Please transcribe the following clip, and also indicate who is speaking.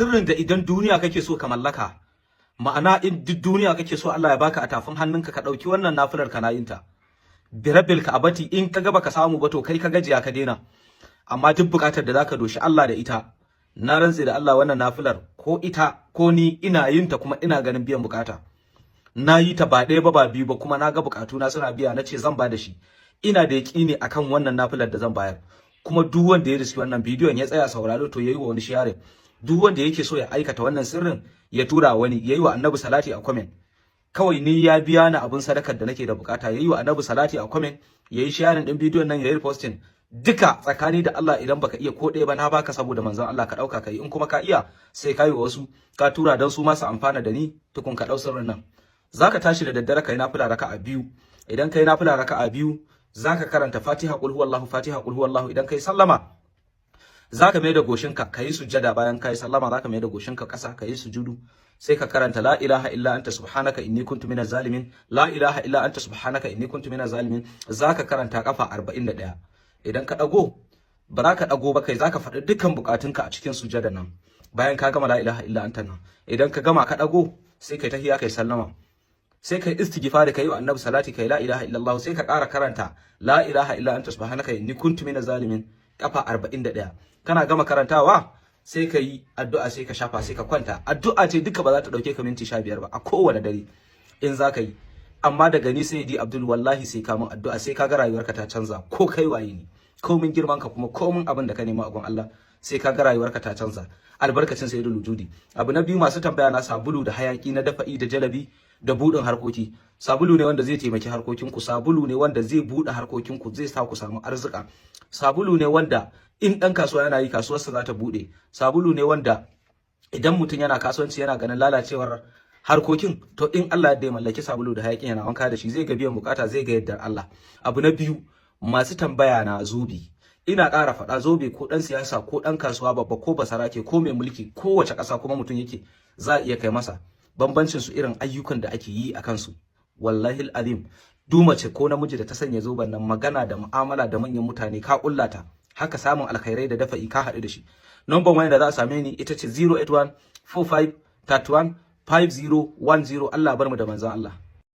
Speaker 1: sirrin da idan duniya kake so ka mallaka, ma'ana in duk duniya kake so Allah ya baka a tafin hannunka, ka dauki wannan nafilar kana yin ta birabbil ka'abati. In ka ga baka samu ba to kai ka gajiya ka daina, amma duk bukatar da zaka doshi Allah da ita, na rantse da Allah wannan nafilar ko ita ko ni ina yin ta kuma ina ganin biyan bukata. Na yi ta ba ɗaya ba ba biyu ba, kuma na ga bukatu na suna biya, na ce zan ba da shi. Ina da yaƙini akan wannan nafilar da zan bayar, kuma duk wanda ya riski wannan bidiyon ya tsaya sauraro to yayi wa wani share. Duk wanda yake so ya aikata wannan sirrin ya tura wani, yayi wa Annabi salati a comment. Kawai ni ya biya ni abin sadakar da nake da bukata, yayi wa Annabi salati a comment, yayi sharing din bidiyon nan, yayi posting. Duka tsakani da Allah, idan baka iya ko ɗaya ba na baka saboda manzon Allah, ka dauka kai. In kuma ka iya sai kai wa wasu, ka tura dan su ma su amfana da ni, tukun ka dau sirrin nan. Zaka tashi da daddare kai nafila raka'a biyu. Idan kai nafila raka'a biyu, zaka karanta Fatiha qul huwallahu, Fatiha qul huwallahu. Idan kai sallama zaka mai da goshinka kai sujjada, bayan kai sallama zaka mai da goshinka kasa kai sujudu, sai ka karanta la ilaha illa anta subhanaka inni kuntu minaz zalimin, la ilaha illa anta subhanaka inni kuntu minaz zalimin. Zaka karanta kafa 41. Idan ka dago, ba za ka dago ba kai, zaka faɗi dukkan bukatunka a cikin sujjada nan bayan ka gama la ilaha illa anta nan. Idan ka gama ka dago, sai kai tahiyya kai sallama, sai kai istighfari, kai wa Annabi salati, kai la ilaha illallah, sai ka ƙara karanta la ilaha illa anta subhanaka inni kuntu minaz zalimin kafa 41. Kana gama karantawa sai ka yi addu'a, sai ka shafa, sai ka kwanta. Addu'a ce duka ba za ta dauke ka minti 15 ba a kowane dare in za ka yi. Amma daga ni sai di Abdul, wallahi sai ka mun addu'a sai ka ga rayuwarka ta canza, ko kai waye ne, ko mun girman ka kuma ko mun abin da ka nema a gun Allah, sai ka ga rayuwarka ta canza albarkacin sayyidul wujudi. Abu na biyu, masu tambaya na sabulu da hayaki na dafa'i da jalabi da budin harkoki. Sabulu ne wanda zai taimaki harkokinku, sabulu ne wanda zai bude harkokinku, zai sa ku samu arzika. Sabulu ne wanda in dan kasuwa yana yi, kasuwarsa za ta bude. Sabulu ne wanda idan mutum yana kasuwanci yana ganin lalacewar harkokin, to in Allah ya mallaki sabulu da hayakin yana wanka da shi, zai ga biyan bukata, zai ga yardar Allah. Abu na biyu, masu tambaya na zobe. Ina ƙara faɗa, zobe ko ɗan siyasa ko ɗan kasuwa babba ko basarake ko mai mulki, kowace ƙasa kuma mutum yake, za a iya kai masa. Bambancin su irin ayyukan da ake yi a kansu. Wallahi alazim, du mace ko namiji da ta sanya zoben nan, magana da mu'amala da manyan mutane ka kullata, haka samun alkhairai da dafa'i ka haɗu da shi. Number waya da za a same ni ita ce 081 45 31 5010. Allah bar mu da manzon Allah.